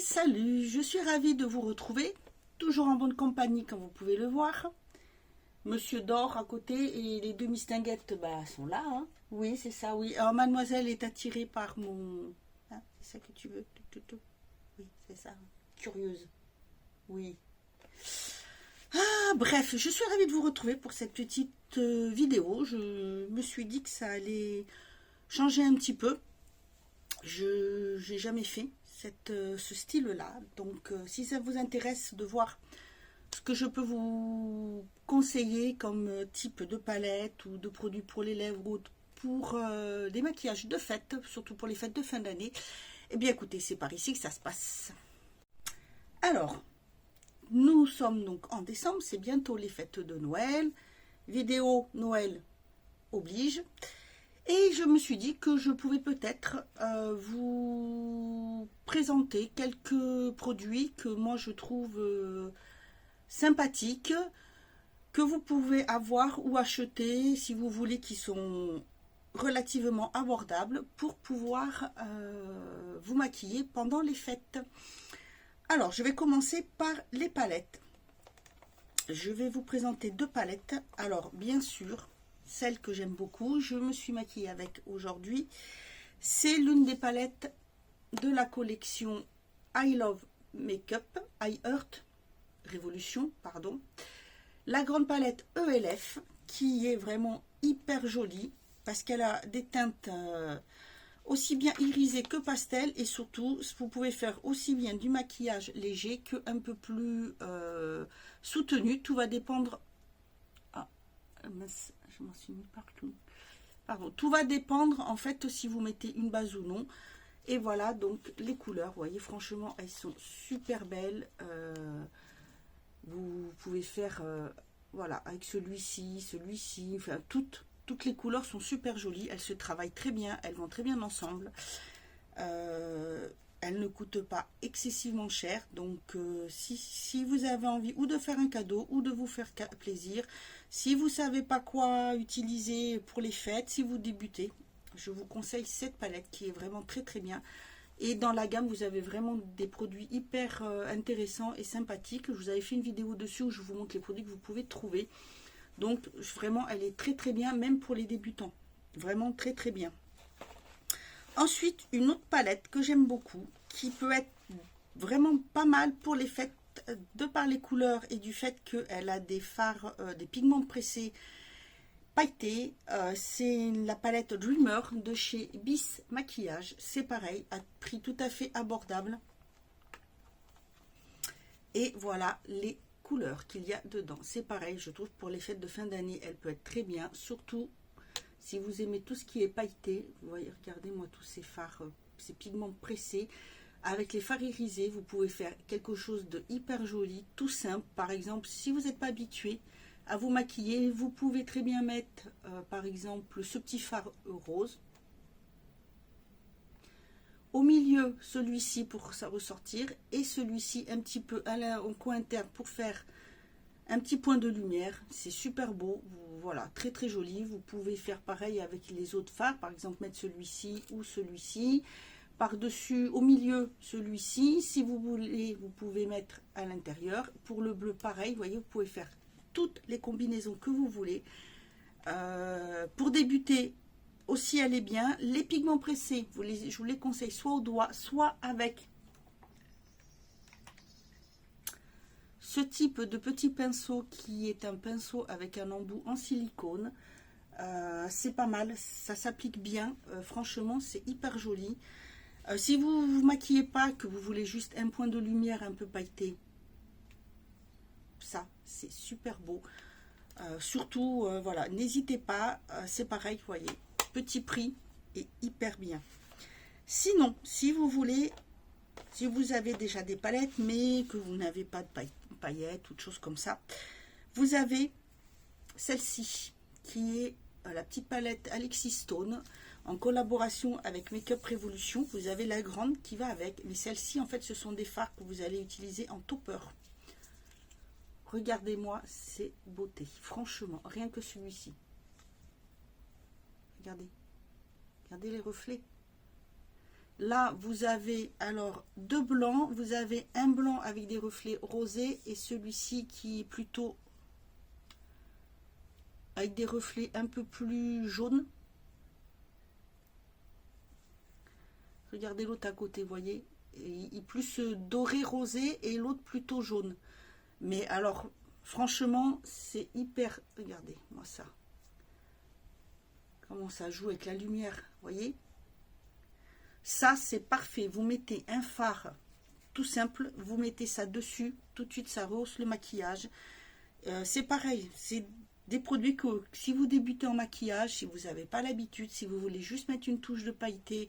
Salut, je suis ravie de vous retrouver, toujours en bonne compagnie comme vous pouvez le voir. Monsieur dort à côté et les deux mistinguettes sont là. Hein. Oui, c'est ça, oui. Alors mademoiselle est attirée par mon... Hein, c'est ça que tu veux? Oui, c'est ça. Curieuse. Oui. Bref, je suis ravie de vous retrouver pour cette petite vidéo. Je me suis dit que ça allait changer un petit peu. Je n'ai jamais fait ce style-là. Donc, si ça vous intéresse de voir ce que je peux vous conseiller comme type de palette ou de produits pour les lèvres ou pour des maquillages de fête, surtout pour les fêtes de fin d'année, eh bien écoutez, c'est par ici que ça se passe. Alors, nous sommes donc en décembre, c'est bientôt les fêtes de Noël. Vidéo Noël oblige. Et je me suis dit que je pouvais peut-être vous présenter quelques produits que moi je trouve sympathiques, que vous pouvez avoir ou acheter si vous voulez, qui sont relativement abordables pour pouvoir vous maquiller pendant les fêtes. Alors, je vais commencer par les palettes. Je vais vous présenter deux palettes. Alors, bien sûr, celle que j'aime beaucoup, je me suis maquillée avec aujourd'hui. C'est l'une des palettes de la collection I Love Makeup, I Heart Révolution, pardon. La grande palette ELF, qui est vraiment hyper jolie, parce qu'elle a des teintes aussi bien irisées que pastel, et surtout, vous pouvez faire aussi bien du maquillage léger qu'un peu plus soutenu. Tout va dépendre... Ah, je m'en suis mis partout. Pardon, tout va dépendre en fait si vous mettez une base ou non. Et voilà donc les couleurs. Vous voyez, franchement, elles sont super belles. Vous pouvez faire voilà, avec celui-ci, enfin toutes les couleurs sont super jolies. Elles se travaillent très bien, elles vont très bien ensemble. Elles ne coûtent pas excessivement cher. Donc si vous avez envie ou de faire un cadeau ou de vous faire plaisir, si vous ne savez pas quoi utiliser pour les fêtes, si vous débutez, je vous conseille cette palette qui est vraiment très très bien. Et dans la gamme, vous avez vraiment des produits hyper intéressants et sympathiques. Je vous avais fait une vidéo dessus où je vous montre les produits que vous pouvez trouver. Donc vraiment, elle est très très bien, même pour les débutants. Vraiment très très bien. Ensuite, une autre palette que j'aime beaucoup, qui peut être vraiment pas mal pour les fêtes, de par les couleurs et du fait qu'elle a des fards, des pigments pressés pailletés. C'est la palette Dreamer de chez Bis Maquillage. C'est pareil, à prix tout à fait abordable. Et voilà les couleurs qu'il y a dedans. C'est pareil, je trouve pour les fêtes de fin d'année, elle peut être très bien, surtout si vous aimez tout ce qui est pailleté. Vous voyez, regardez-moi tous ces fards, ces pigments pressés. Avec les fards irisés, vous pouvez faire quelque chose de hyper joli, tout simple. Par exemple, si vous n'êtes pas habitué à vous maquiller, vous pouvez très bien mettre, par exemple, ce petit fard rose. Au milieu, celui-ci pour ça ressortir, et celui-ci un petit peu au coin interne pour faire un petit point de lumière. C'est super beau, voilà, très très joli. Vous pouvez faire pareil avec les autres fards, par exemple mettre celui-ci ou celui-ci. Par-dessus, au milieu, celui-ci. Si vous voulez, vous pouvez mettre à l'intérieur. Pour le bleu, pareil, vous voyez, vous pouvez faire toutes les combinaisons que vous voulez. Pour débuter, aussi elle est bien. Les pigments pressés, je vous les conseille soit au doigt, soit avec ce type de petit pinceau qui est un pinceau avec un embout en silicone. C'est pas mal, ça s'applique bien. Franchement, c'est hyper joli. Si vous ne vous maquillez pas, que vous voulez juste un point de lumière un peu pailleté, ça, c'est super beau. Surtout, voilà, n'hésitez pas, c'est pareil, vous voyez, petit prix et hyper bien. Sinon, si vous voulez, si vous avez déjà des palettes, mais que vous n'avez pas de paillettes ou de choses comme ça, vous avez celle-ci, qui est la petite palette Alexis Stone, en collaboration avec Makeup Révolution. Vous avez la grande qui va avec, mais celle-ci, en fait, ce sont des fards que vous allez utiliser en topper. Regardez-moi ces beautés, franchement, rien que celui-ci. Regardez, regardez les reflets. là, vous avez alors deux blancs. Vous avez un blanc avec des reflets rosés et celui-ci qui est plutôt avec des reflets un peu plus jaunes. Regardez l'autre à côté, vous voyez. Il est plus doré rosé et l'autre plutôt jaune. Mais alors, franchement, c'est hyper... Regardez, moi ça. Comment ça joue avec la lumière, vous voyez. Ça, c'est parfait. Vous mettez un fard tout simple, vous mettez ça dessus. Tout de suite, ça rehausse le maquillage. C'est pareil, c'est des produits que si vous débutez en maquillage, si vous n'avez pas l'habitude, si vous voulez juste mettre une touche de pailleté,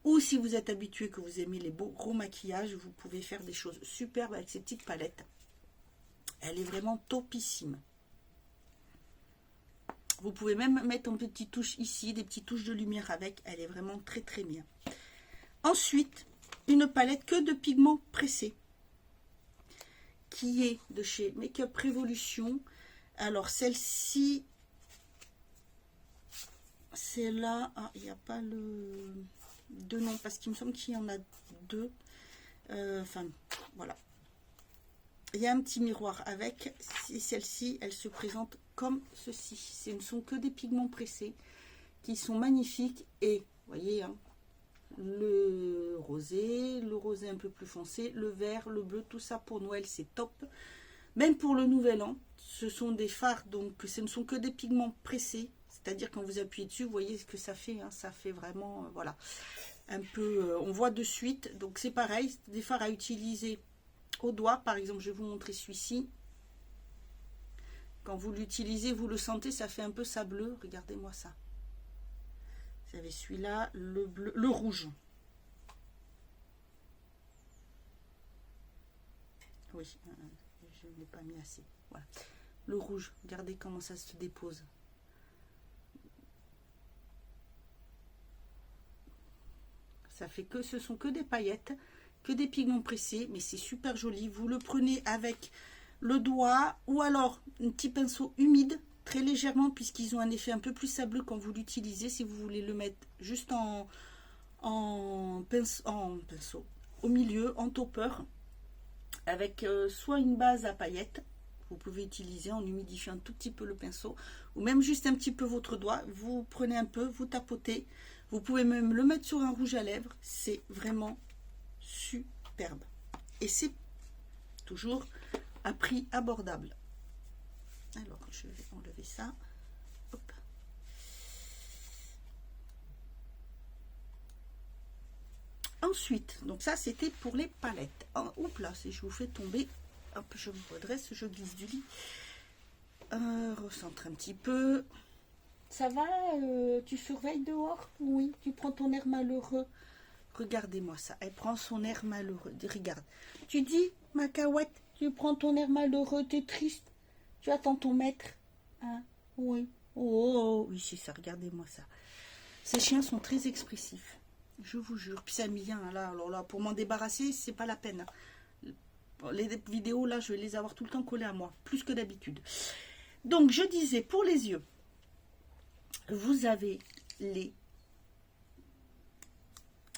ou si vous êtes habitué, que vous aimez les beaux gros maquillages, vous pouvez faire des choses superbes avec ces petites palettes. Elle est vraiment topissime. Vous pouvez même mettre une petite touche ici, des petites touches de lumière avec. Elle est vraiment très très bien. Ensuite, une palette que de pigments pressés, qui est de chez Makeup Revolution. Alors celle-ci, c'est là, ah, il n'y a pas le de nom, parce qu'il me semble qu'il y en a deux. Enfin, voilà. Il y a un petit miroir avec. Celle-ci, elle se présente comme ceci. Ce ne sont que des pigments pressés qui sont magnifiques. Et, vous voyez, hein, le rosé un peu plus foncé, le vert, le bleu, tout ça pour Noël, c'est top. Même pour le nouvel an, ce sont des fards, donc ce ne sont que des pigments pressés. C'est-à-dire quand vous appuyez dessus, vous voyez ce que ça fait. Hein, ça fait vraiment, voilà, un peu, on voit de suite. Donc c'est pareil, des fards à utiliser au doigt. Par exemple, je vais vous montrer celui-ci. Quand vous l'utilisez, vous le sentez, ça fait un peu sableux. Regardez-moi ça. Vous avez celui-là, le bleu, le rouge. Oui, je ne l'ai pas mis assez. Voilà. Le rouge, regardez comment ça se dépose. Ça fait que ce sont que des paillettes, que des pigments pressés, mais c'est super joli. Vous le prenez avec le doigt ou alors un petit pinceau humide, très légèrement, puisqu'ils ont un effet un peu plus sableux quand vous l'utilisez. Si vous voulez le mettre juste en pinceau, au milieu, en topper, avec soit une base à paillettes, vous pouvez utiliser en humidifiant un tout petit peu le pinceau, ou même juste un petit peu votre doigt. Vous prenez un peu, vous tapotez. Vous pouvez même le mettre sur un rouge à lèvres. C'est vraiment superbe. Et c'est toujours à prix abordable. Alors, je vais enlever ça. Hop. Ensuite, donc ça, c'était pour les palettes. Oups là, si je vous fais tomber. Hop, je me redresse, je glisse du lit. Recentre un petit peu. Ça va, tu surveilles dehors? Oui, tu prends ton air malheureux. Regardez-moi ça, elle prend son air malheureux. Regarde, tu dis, ma cahuète, tu prends ton air malheureux, t'es triste. Tu attends ton maître. Hein? Oui. Oh, oui, c'est ça, regardez-moi ça. Ces chiens sont très expressifs, je vous jure. Puis ça me vient, là, alors là, pour m'en débarrasser, c'est pas la peine. Les vidéos, là, je vais les avoir tout le temps collées à moi, plus que d'habitude. Donc, je disais, pour les yeux, vous avez les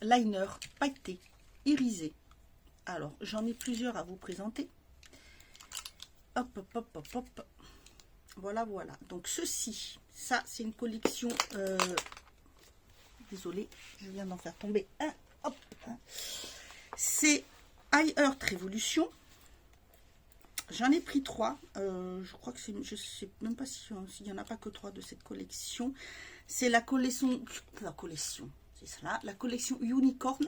liners pailletés, irisés. Alors, j'en ai plusieurs à vous présenter. Hop, hop, hop, hop, hop. Voilà, voilà. Donc, ceci, ça, c'est une collection... Désolée, je viens d'en faire tomber un. Hop. C'est High Earth Revolution. J'en ai pris 3. Je crois que c'est... Je sais même pas s'il n'y en a pas que 3 de cette collection. C'est la collection... C'est cela. La collection Unicorn.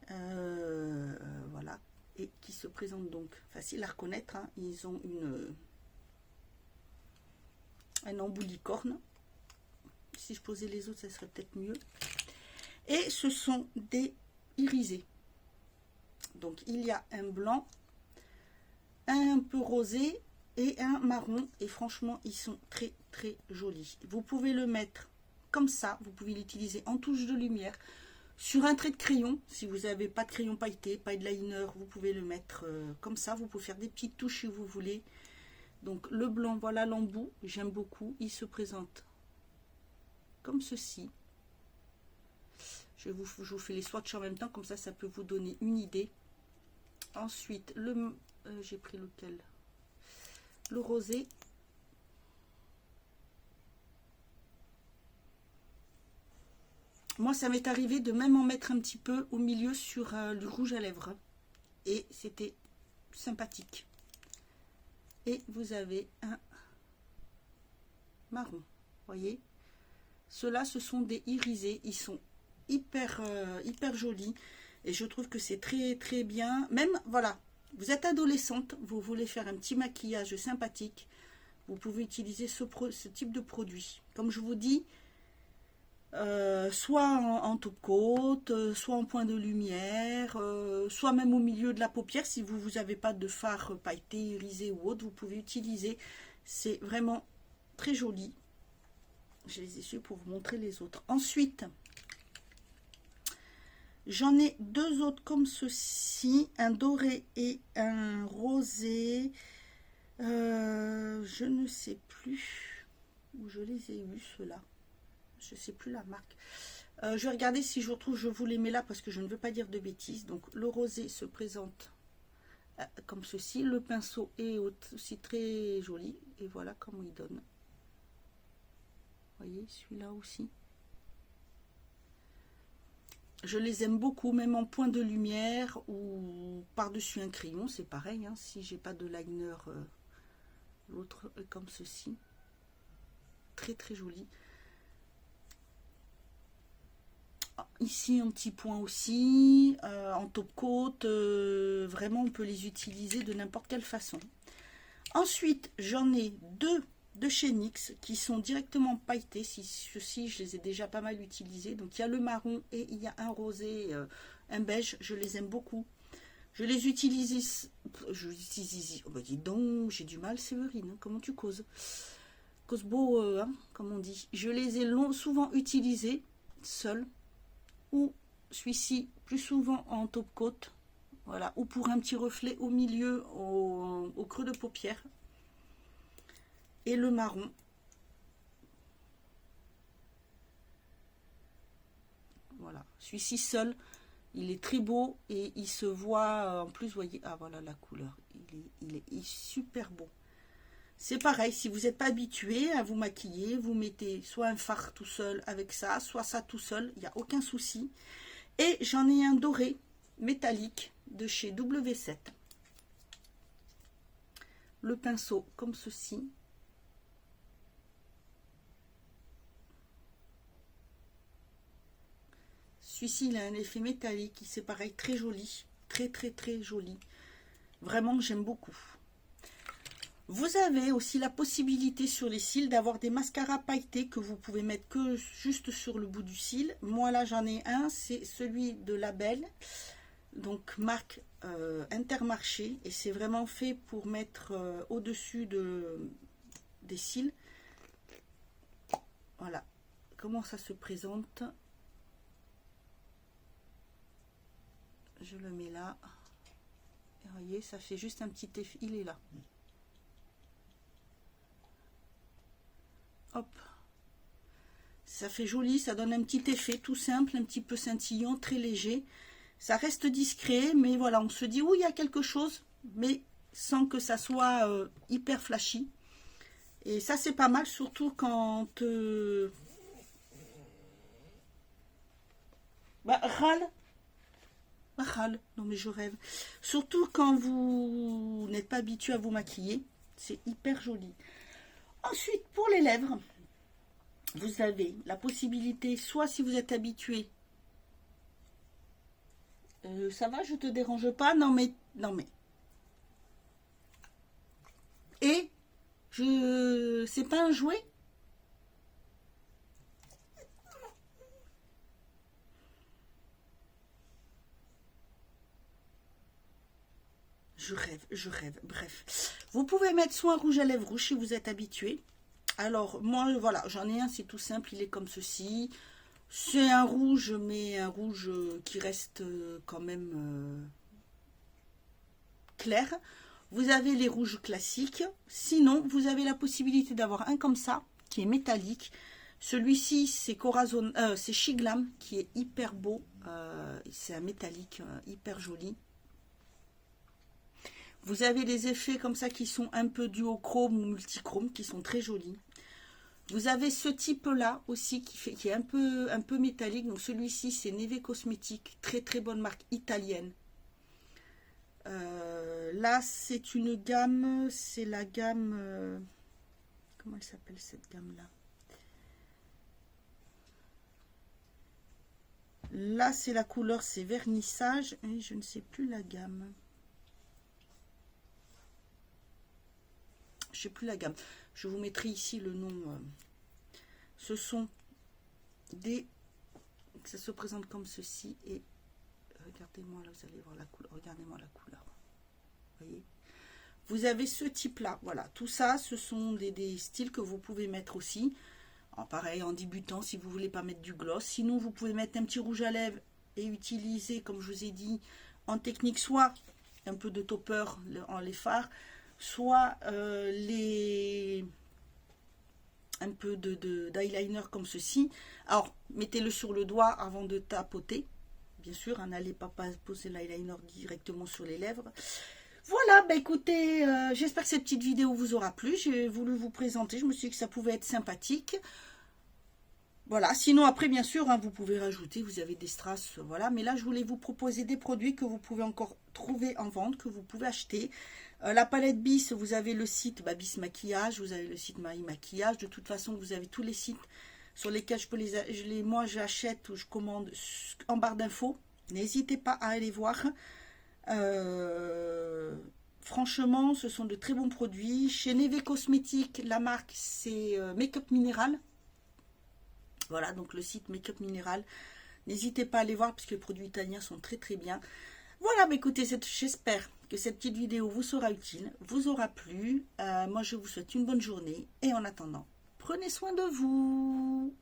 Voilà. Et qui se présente donc facile à reconnaître. Hein. Ils ont un embout licorne. Si je posais les autres, ça serait peut-être mieux. Et ce sont des irisés. Donc, il y a un blanc, un peu rosé et un marron. Et franchement, ils sont très, très jolis. Vous pouvez le mettre comme ça. Vous pouvez l'utiliser en touche de lumière. Sur un trait de crayon, si vous n'avez pas de crayon pailleté, pas de liner, vous pouvez le mettre comme ça. Vous pouvez faire des petites touches si vous voulez. Donc, le blanc, voilà l'embout. J'aime beaucoup. Il se présente comme ceci. Je vous fais les swatchs en même temps, comme ça peut vous donner une idée. Ensuite, j'ai pris lequel? Le rosé. Moi, ça m'est arrivé de même en mettre un petit peu au milieu sur le rouge à lèvres. Et c'était sympathique. Et vous avez un marron, voyez. Ceux-là, ce sont des irisés. Ils sont hyper jolis. Et je trouve que c'est très très bien. Même, voilà, vous êtes adolescente, vous voulez faire un petit maquillage sympathique, vous pouvez utiliser ce type de produit. Comme je vous dis, soit en top coat, soit en point de lumière, soit même au milieu de la paupière. Si vous n'avez pas de fard pailleté, irisé ou autre, vous pouvez utiliser. C'est vraiment très joli. Je les ai su pour vous montrer les autres. Ensuite, j'en ai deux autres comme ceci, un doré et un rosé. Je ne sais plus où je les ai eus, ceux-là. Je ne sais plus la marque. Je vais regarder si je retrouve, je vous les mets là parce que je ne veux pas dire de bêtises. Donc le rosé se présente comme ceci. Le pinceau est aussi très joli. Et voilà comment il donne. Vous voyez, celui-là aussi. Je les aime beaucoup, même en point de lumière ou par-dessus un crayon, c'est pareil. Hein, si j'ai pas de liner, l'autre est comme ceci. Très très joli. Ici un petit point aussi, en top coat, vraiment on peut les utiliser de n'importe quelle façon. Ensuite, j'en ai deux de chez NYX qui sont directement pailletés. Ceux-ci, je les ai déjà pas mal utilisés. Donc il y a le marron et il y a un rosé, un beige. Je les aime beaucoup. Je les utilise. Oh bah dis donc, j'ai du mal, Séverine. Hein, comment tu causes? Cause beau, hein, comme on dit. Je les ai souvent utilisés seuls. Ou celui-ci plus souvent en top coat. Voilà. Ou pour un petit reflet au milieu, au creux de paupière. Et le marron. Voilà, celui-ci seul, il est très beau et il se voit en plus, vous voyez, ah voilà la couleur, il est super beau. C'est pareil, si vous n'êtes pas habitué à vous maquiller, vous mettez soit un fard tout seul avec ça, soit ça tout seul, il n'y a aucun souci. Et j'en ai un doré métallique de chez W7. Le pinceau comme ceci. Celui-ci, il a un effet métallique, c'est pareil, très joli, très très très joli. Vraiment, j'aime beaucoup. Vous avez aussi la possibilité sur les cils d'avoir des mascaras pailletés que vous pouvez mettre que juste sur le bout du cil. Moi là, j'en ai un, c'est celui de Label, donc marque Intermarché, et c'est vraiment fait pour mettre au-dessus des cils. Voilà, comment ça se présente. Je le mets là. Et vous voyez, ça fait juste un petit effet. Il est là. Hop. Ça fait joli, ça donne un petit effet tout simple, un petit peu scintillant, très léger. Ça reste discret, mais voilà, on se dit, oui, il y a quelque chose, mais sans que ça soit hyper flashy. Et ça, c'est pas mal, surtout quand... Non mais je rêve. Surtout quand vous n'êtes pas habitué à vous maquiller. C'est hyper joli. Ensuite, pour les lèvres, vous avez la possibilité, soit si vous êtes habitué, ça va, je te dérange pas? Non mais. Et c'est pas un jouet? Je rêve, bref. Vous pouvez mettre soit un rouge à lèvres rouge si vous êtes habitué. Alors, moi, voilà, j'en ai un, c'est tout simple, il est comme ceci. C'est un rouge, mais un rouge qui reste quand même clair. Vous avez les rouges classiques. Sinon, vous avez la possibilité d'avoir un comme ça, qui est métallique. Celui-ci, c'est Corazon, c'est Shiglam, qui est hyper beau. C'est un métallique hyper joli. Vous avez des effets comme ça qui sont un peu duochrome ou multichrome, qui sont très jolis. Vous avez ce type-là aussi qui est un peu métallique. Donc celui-ci, c'est Neve Cosmetics, très très bonne marque italienne. Là, c'est une gamme, c'est la gamme... comment elle s'appelle cette gamme-là? Là, c'est la couleur, c'est vernissage, et je ne sais plus la gamme. Je ne sais plus la gamme. Je vous mettrai ici le nom. Ce sont des... Ça se présente comme ceci, et regardez-moi, là, vous allez voir la couleur. Regardez-moi la couleur. Vous voyez? Vous avez ce type-là. Voilà, tout ça, ce sont des styles que vous pouvez mettre aussi. Pareil, en débutant, si vous ne voulez pas mettre du gloss. Sinon, vous pouvez mettre un petit rouge à lèvres et utiliser, comme je vous ai dit, en technique, soit un peu de topper en les fards, soit un peu d'eyeliner comme ceci. Alors, mettez-le sur le doigt avant de tapoter. Bien sûr, n'allez pas poser l'eyeliner directement sur les lèvres. Voilà, bah écoutez, j'espère que cette petite vidéo vous aura plu. J'ai voulu vous présenter, je me suis dit que ça pouvait être sympathique. Voilà, sinon après bien sûr, vous pouvez rajouter, vous avez des strass, voilà. Mais là, je voulais vous proposer des produits que vous pouvez encore trouver en vente, que vous pouvez acheter. La palette Bis, vous avez le site Bis Maquillage, vous avez le site Marie Maquillage. De toute façon, vous avez tous les sites sur lesquels moi j'achète ou je commande en barre d'infos. N'hésitez pas à aller voir. Franchement, ce sont de très bons produits. Chez Neve Cosmetics, la marque c'est Make-up Minéral. Voilà, donc le site Make-up Minéral. N'hésitez pas à aller voir parce que les produits italiens sont très très bien. Voilà, mais écoutez, j'espère que cette petite vidéo vous sera utile, vous aura plu. Moi, je vous souhaite une bonne journée et en attendant, prenez soin de vous.